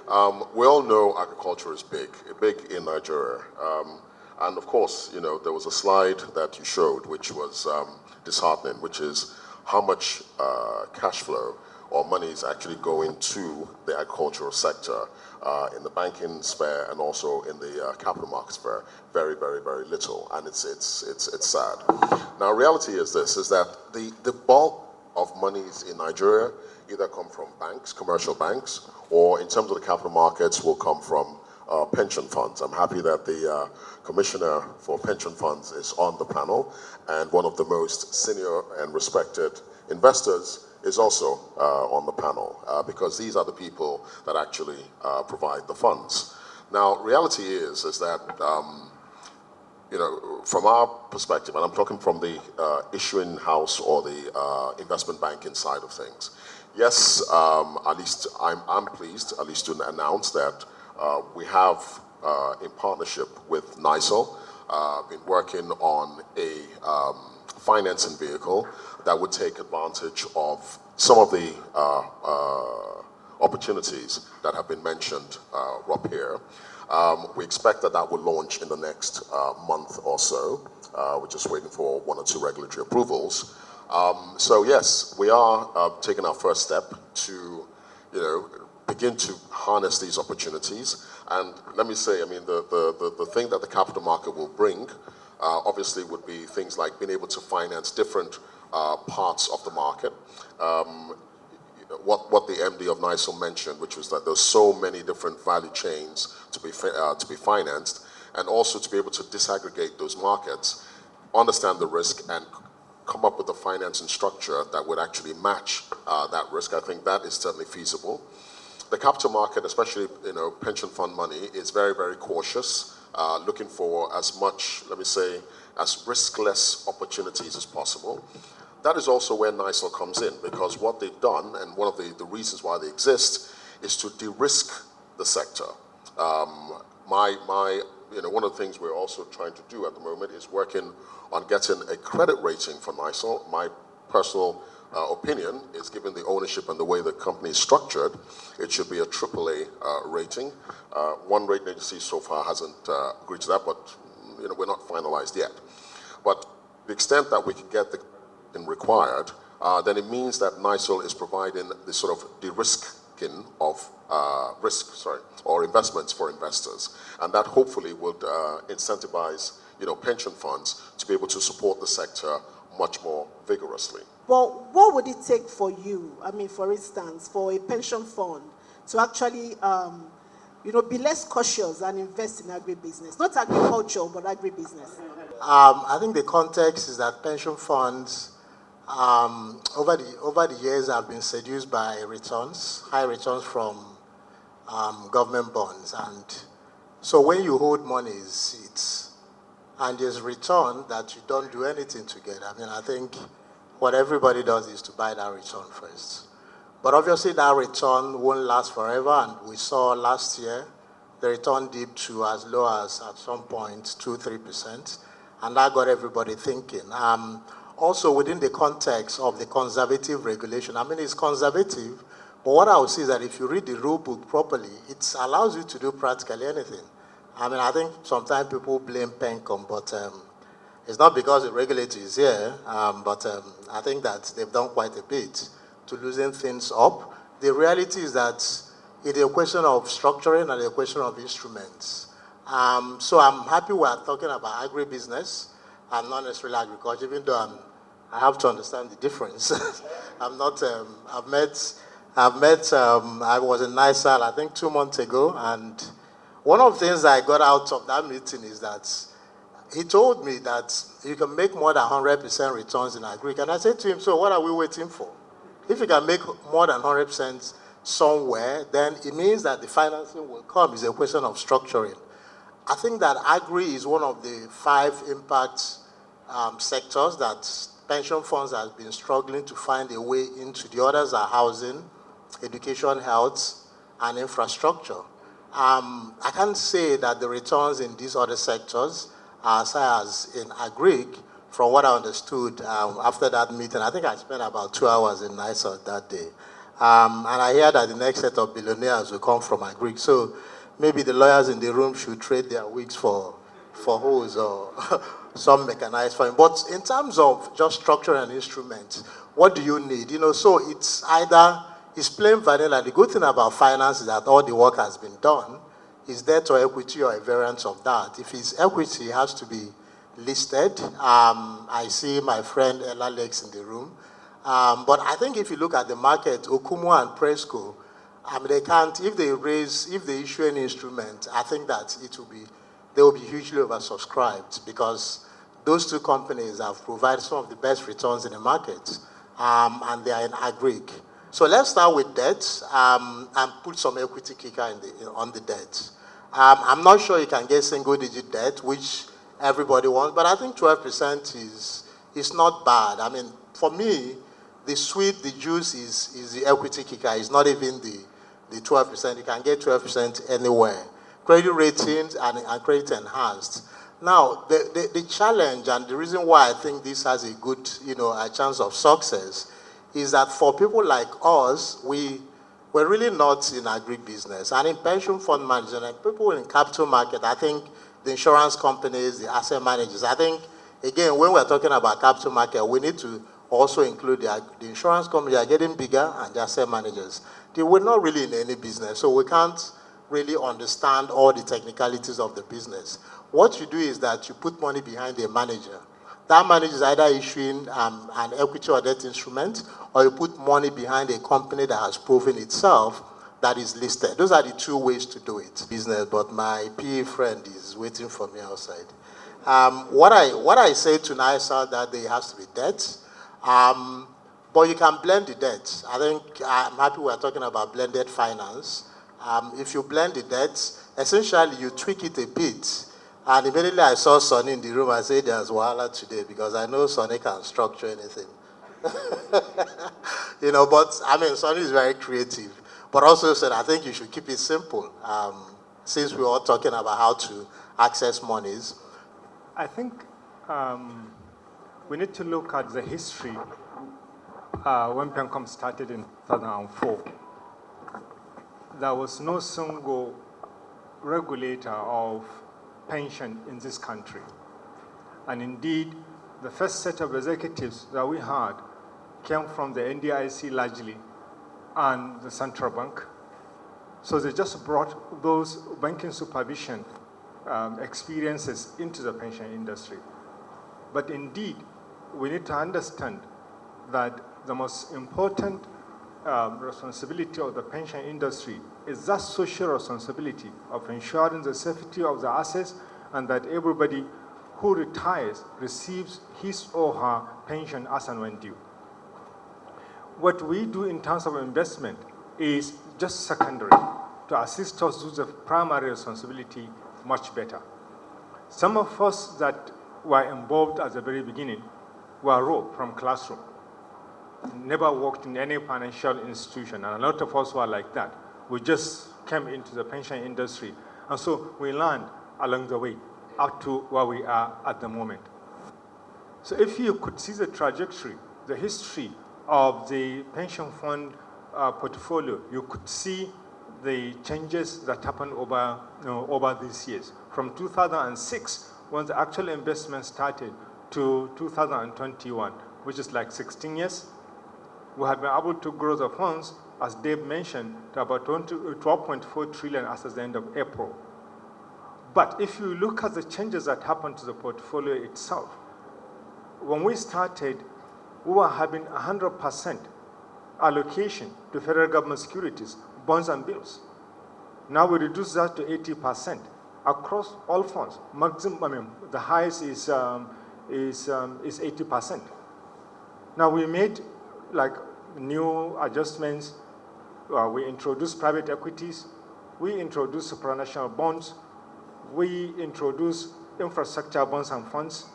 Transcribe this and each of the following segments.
We all know agriculture is big in Nigeria. And of course, you know, there was a slide that you showed which was disheartening, which is how much cash flow or money is actually going to the agricultural sector in the banking sphere and also in the capital market sphere. Very, very, very little, and it's sad. Now, reality is this: is that the bulk of monies in Nigeria either come from banks, commercial banks, or in terms of the capital markets will come from pension funds. I'm happy that the Commissioner for Pension Funds is on the panel, and one of the most senior and respected investors is also on the panel, because these are the people that actually provide the funds. Now, reality is that, you know, from our perspective, and I'm talking from the issuing house or the investment banking side of things, yes, at least I'm pleased, at least to announce that we have, in partnership with NISL, been working on a financing vehicle that would take advantage of some of the opportunities that have been mentioned up here. We expect that that will launch in the next month or so. We're just waiting for 1 or 2 regulatory approvals. So yes, we are taking our first step to, you know, begin to harness these opportunities. And let me say, I mean, the thing that the capital market will bring, obviously, would be things like being able to finance different parts of the market. What the MD of NISL mentioned, which was that there's so many different value chains to be financed, and also to be able to disaggregate those markets, understand the risk, and come up with a financing structure that would actually match that risk. I think that is certainly feasible. The capital market, especially, you know, pension fund money, is very, very cautious, looking for as much, let me say, as riskless opportunities as possible. That is also where NISL comes in, because what they've done, and one of the reasons why they exist, is to de-risk the sector. You know, one of the things we're also trying to do at the moment is working on getting a credit rating for NISL. My personal opinion is, given the ownership and the way the company is structured, it should be a AAA rating. One rating agency so far hasn't agreed to that, but you know, we're not finalized yet. But the extent that we can get the required, then it means that NISL is providing this sort of de-risking of or investments for investors, and that hopefully would incentivize, you know, pension funds to be able to support the sector much more vigorously. Well, what would it take for you, I mean, for instance, for a pension fund to actually, you know, be less cautious and invest in agribusiness? Not agriculture, but agribusiness. I think the context is that pension funds over the years have been seduced by returns, high returns from government bonds, and so when you hold monies, and there's return that you don't do anything to get. I mean, I think what everybody does is to buy that return first. But obviously that return won't last forever, and we saw last year the return dipped to as low as, at some point, 2-3%, and that got everybody thinking. Also within the context of the conservative regulation, I mean, it's conservative, but what I would say is that if you read the rule book properly, it allows you to do practically anything. I mean, I think sometimes people blame PENCOM, but it's not because the regulator is here, but I think that they've done quite a bit to loosen things up. The reality is that it is a question of structuring and a question of instruments. So I'm happy we are talking about agribusiness and not necessarily agriculture, even though I have to understand the difference. I'm not, I was in NISL, I think 2 months ago, and one of the things I got out of that meeting is that he told me that you can make more than 100% returns in agri. And I said to him, so what are we waiting for? If you can make more than 100% somewhere, then it means that the financing will come. It's a question of structuring. I think that agri is one of the 5 impact sectors that pension funds have been struggling to find a way into. The others are housing, education, health, and infrastructure. I can't say that the returns in these other sectors are as high as in agri. From what I understood after that meeting, I think I spent about 2 hours in NISL that day. And I hear that the next set of billionaires will come from agri. So maybe the lawyers in the room should trade their wigs for hose or some mechanized farming. But in terms of just structure and instruments, what do you need? So it's either, it's plain vanilla. The good thing about finance is that all the work has been done. Is debt or equity or a variance of that? If it's equity, it has to be listed. I see my friend Ella Lex in the room. But I think if you look at the market, Okumu and Presco, they can't, if they issue an instrument, I think that they will be hugely oversubscribed because those two companies have provided some of the best returns in the market, and they are in agric. So let's start with debt and put some equity kicker on the debt. I'm not sure you can get single-digit debt, which everybody wants, but I think 12% is not bad. I mean, for me, the juice is the equity kicker. It's not even the 12%. You can get 12% anywhere. Credit ratings and credit enhanced. Now, the challenge and the reason why I think this has a good, a chance of success is that for people like us, we're really not in agribusiness. And in pension fund management, people in capital market, I think the insurance companies, the asset managers, I think, again, when we're talking about capital market, we need to also include the insurance companies. They are getting bigger, and the asset managers. We're not really in any business, so we can't really understand all the technicalities of the business. What you do is that you put money behind a manager. That manager is either issuing an equity or debt instrument, or you put money behind a company that has proven itself that is listed. Those are the two ways to do it. Business, but my PE friend is waiting for me outside. What I say to NISA that there has to be debt, but you can blend the debt. I think I'm happy we're talking about blended finance. If you blend the debt, essentially you tweak it a bit. And immediately I saw Sonny in the room, I said there's Wahala today because I know Sonny can structure anything. But I mean, Sonny is very creative. But also said, I think you should keep it simple, since we're all talking about how to access monies. I think we need to look at the history when PENCOM started in 2004. There was no single regulator of pension in this country. And indeed, the first set of executives that we had came from the NDIC largely and the central bank. So they just brought those banking supervision experiences into the pension industry. But indeed, we need to understand that the most important responsibility of the pension industry is that social responsibility of ensuring the safety of the assets and that everybody who retires receives his or her pension as and when due. What we do in terms of investment is just secondary to assist us do the primary responsibility much better. Some of us that were involved at the very beginning were raw from classroom, never worked in any financial institution, and a lot of us were like that. We just came into the pension industry, and so we learned along the way up to where we are at the moment. So if you could see the trajectory, the history of the pension fund portfolio, you could see the changes that happened over these years. From 2006, when the actual investment started, to 2021, which is like 16 years, we have been able to grow the funds, as Dave mentioned, to about 12.4 trillion as at the end of April. But if you look at the changes that happened to the portfolio itself, when we started, we were having 100% allocation to federal government securities, bonds and bills. Now we reduced that to 80% across all funds. Maximum, the highest is 80%. Now we made like new adjustments. We introduced private equities. We introduced supranational bonds. We introduced infrastructure bonds and funds.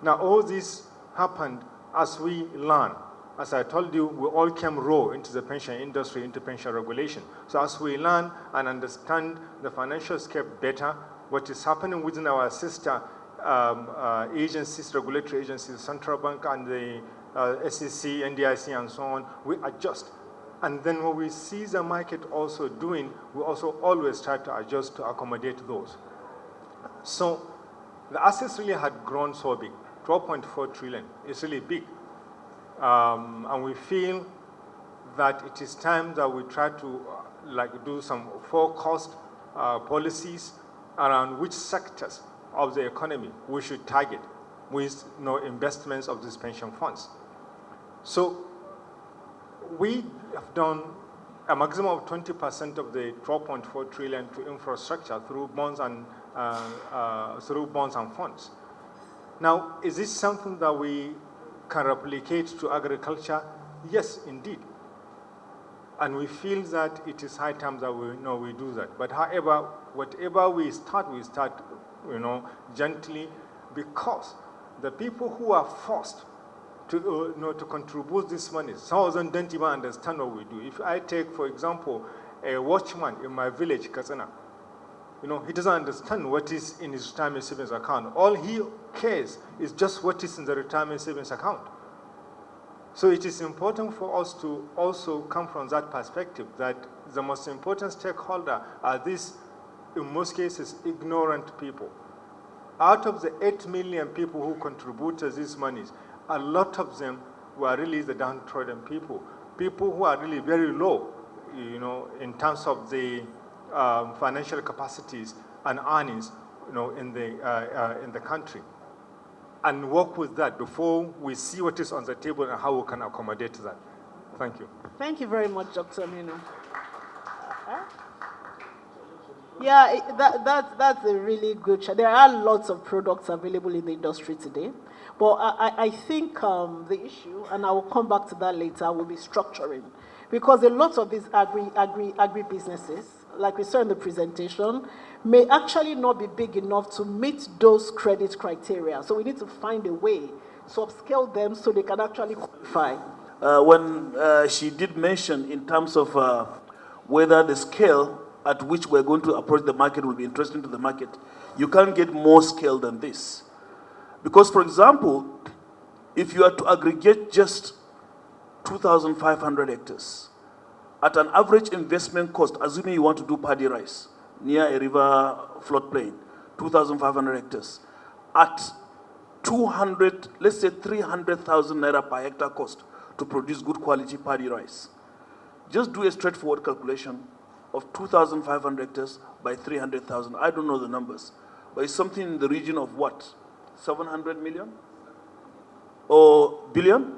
Now all this happened as we learn. As I told you, we all came raw into the pension industry, into pension regulation. So as we learn and understand the financial scape better, what is happening within our sister agencies, regulatory agencies, central bank and the SEC, NDIC and so on, we adjust. And then what we see the market also doing, we also always try to adjust to accommodate those. So the assets really had grown so big, 12.4 trillion. It's really big. And we feel that it is time that we try to do some forecast policies around which sectors of the economy we should target with investments of these pension funds. So we have done a maximum of 20% of the 12.4 trillion to infrastructure through bonds and funds. Now, is this something that we can replicate to agriculture? Yes, indeed. And we feel that it is high time that we do that. But however, whatever we start, gently, because the people who are forced to contribute this money, some of them don't even understand what we do. If I take, for example, a watchman in my village, Katsina, he doesn't understand what is in his retirement savings account. All he cares is just what is in the retirement savings account. So it is important for us to also come from that perspective, that the most important stakeholder are these, in most cases, ignorant people. Out of the 8 million people who contributed these monies, a lot of them were really the downtrodden people, people who are really very low, in terms of the financial capacities and earnings, in the country, and work with that before we see what is on the table and how we can accommodate that. Thank you. Thank you very much, Dr. Aminu. Yeah, that's a really good shot. There are lots of products available in the industry today, but I think the issue, and I will come back to that later, will be structuring, because a lot of these agri businesses, like we saw in the presentation, may actually not be big enough to meet those credit criteria. So we need to find a way to upscale them so they can actually qualify. When she did mention in terms of whether the scale at which we're going to approach the market will be interesting to the market, you can't get more scale than this. Because, for example, if you are to aggregate just 2,500 hectares, at an average investment cost, assuming you want to do paddy rice near a river floodplain, 2,500 hectares, at 200, let's say 300,000 naira per hectare cost to produce good quality paddy rice. Just do a straightforward calculation of 2,500 hectares by 300,000. I don't know the numbers, but it's something in the region of what? 700 million? Or billion?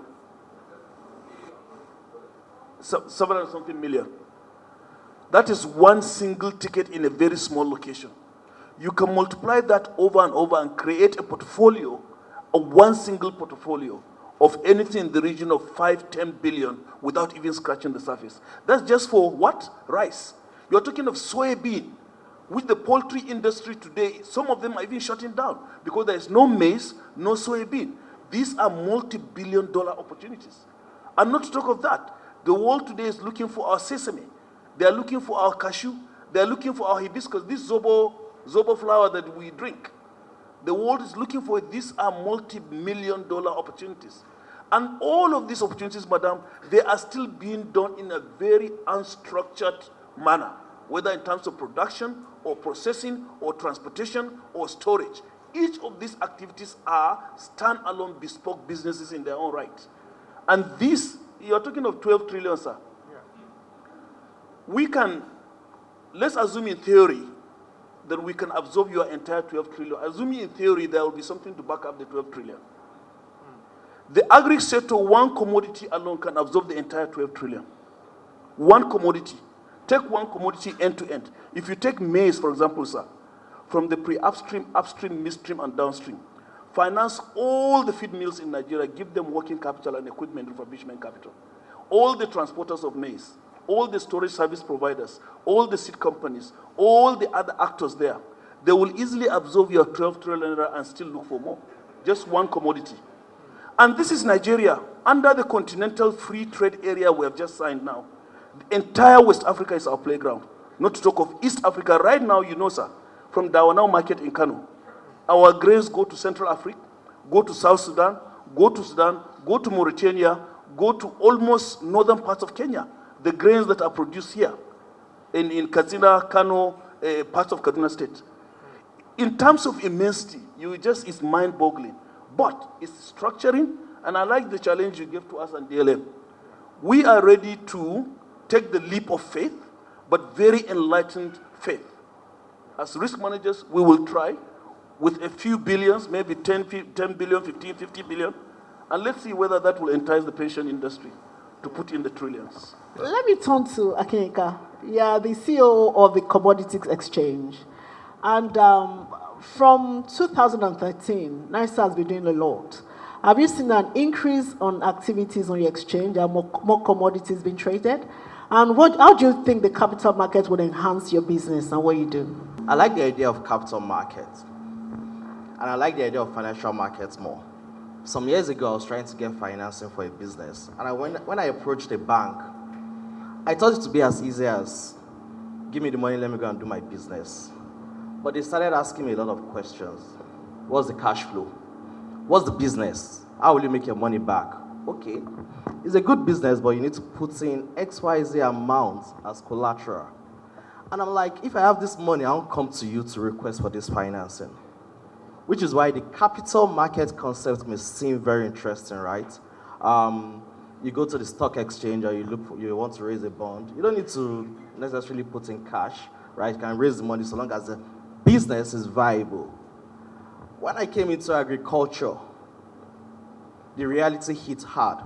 700 something million. That is one single ticket in a very small location. You can multiply that over and over and create a portfolio of one single portfolio of anything in the region of 5-10 billion without even scratching the surface. That's just for what? Rice. You're talking of soybean, which the poultry industry today, some of them are even shutting down because there is no maize, no soybean. These are multi-billion-dollar opportunities. And not to talk of that, the world today is looking for our sesame. They are looking for our cashew. They are looking for our hibiscus, this zobo flower that we drink. The world is looking for it. These are multi-million-dollar opportunities. And all of these opportunities, madam, they are still being done in a very unstructured manner, whether in terms of production or processing or transportation or storage. Each of these activities are stand-alone bespoke businesses in their own right. And this, you're talking of 12 trillion, sir. Yeah. We can, let's assume in theory that we can absorb your entire 12 trillion. Assuming in theory there will be something to back up the 12 trillion. The agri sector, one commodity alone can absorb the entire 12 trillion. One commodity. Take one commodity end to end. If you take maize, for example, sir, from the pre-upstream, upstream, midstream, and downstream, finance all the feed mills in Nigeria, give them working capital and equipment refurbishment capital. All the transporters of maize, all the storage service providers, all the seed companies, all the other actors there, they will easily absorb your 12 trillion and still look for more. Just one commodity. And this is Nigeria, under the continental free trade area we have just signed now. The entire West Africa is our playground. Not to talk of East Africa. Right now, you know, sir, from Dawanau market in Kano, our grains go to Central Africa, go to South Sudan, go to Mauritania, go to almost northern parts of Kenya. the grains that are produced here in Katsina, Kano, parts of Kaduna State. In terms of immensity, it's mind-boggling. But it's structuring, and I like the challenge you gave to us and DLM. We are ready to take the leap of faith, but very enlightened faith. As risk managers, we will try with a few billions, maybe 10 billion, 15, 50 billion, and let's see whether that will entice the pension industry to put in the trillions. Let me turn to AKINYINKA. Yeah, the CEO of the Commodities Exchange. And from 2013, NISA has been doing a lot. Have you seen an increase on activities on your exchange? Are more commodities being traded? And how do you think the capital market would enhance your business and what you do? I like the idea of capital markets. And I like the idea of financial markets more. Some years ago, I was trying to get financing for a business. And when I approached a bank, I thought it to be as easy as, give me the money, let me go and do my business. But they started asking me a lot of questions. What's the cash flow? What's the business? How will you make your money back? Okay, it's a good business, but you need to put in XYZ amount as collateral. And I'm like, if I have this money, I won't come to you to request for this financing. Which is why the capital market concept may seem very interesting, right? You go to the stock exchange or you want to raise a bond. You don't need to necessarily put in cash, right? You can raise the money so long as the business is viable. When I came into agriculture, the reality hit hard.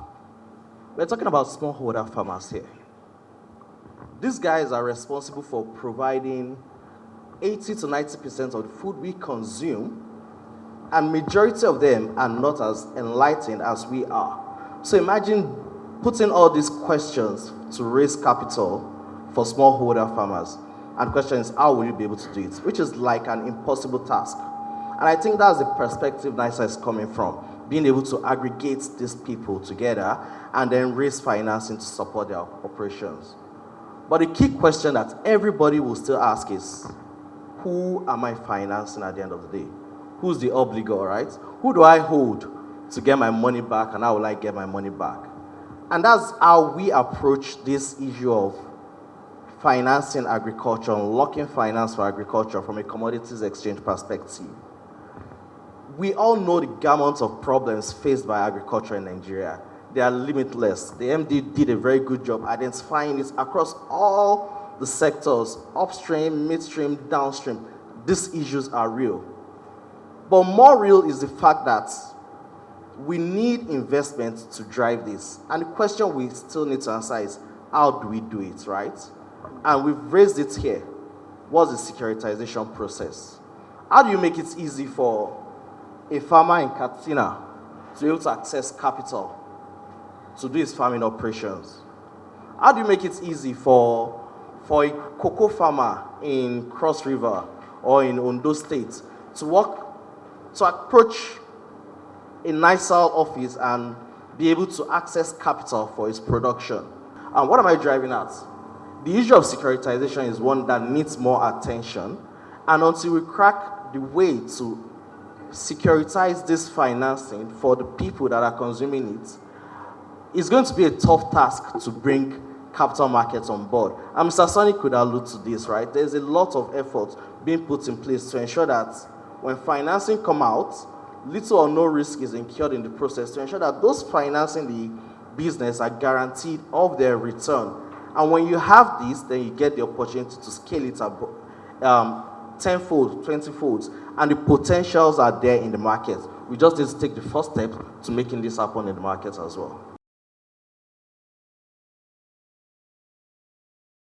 We're talking about smallholder farmers here. These guys are responsible for providing 80 to 90% of the food we consume, and majority of them are not as enlightened as we are. So imagine putting all these questions to raise capital for smallholder farmers. And the question is, how will you be able to do it? Which is like an impossible task. And I think that's the perspective NISA is coming from, being able to aggregate these people together and then raise financing to support their operations. But the key question that everybody will still ask is, who am I financing at the end of the day? Who's the obligor, right? Who do I hold to get my money back, and how will I get my money back? And that's how we approach this issue of financing agriculture, unlocking finance for agriculture from a commodities exchange perspective. We all know the gamut of problems faced by agriculture in Nigeria. They are limitless. The MD did a very good job identifying it across all the sectors, upstream, midstream, downstream. These issues are real. But more real is the fact that we need investment to drive this. And the question we still need to answer is, how do we do it, right? And we've raised it here. What's the securitization process? How do you make it easy for a farmer in Katsina to be able to access capital to do his farming operations? How do you make it easy for a cocoa farmer in Cross River or in Ondo State to approach a NISA office and be able to access capital for his production? And what am I driving at? The issue of securitization is one that needs more attention, and until we crack the way to securitize this financing for the people that are consuming it, it's going to be a tough task to bring capital markets on board. And Mr. Sonny could allude to this, right? There's a lot of effort being put in place to ensure that when financing come out, little or no risk is incurred in the process, to ensure that those financing the business are guaranteed of their return. And when you have this, then you get the opportunity to scale it up 10-fold, 20-folds, and the potentials are there in the market. We just need to take the first step to making this happen in the market as well.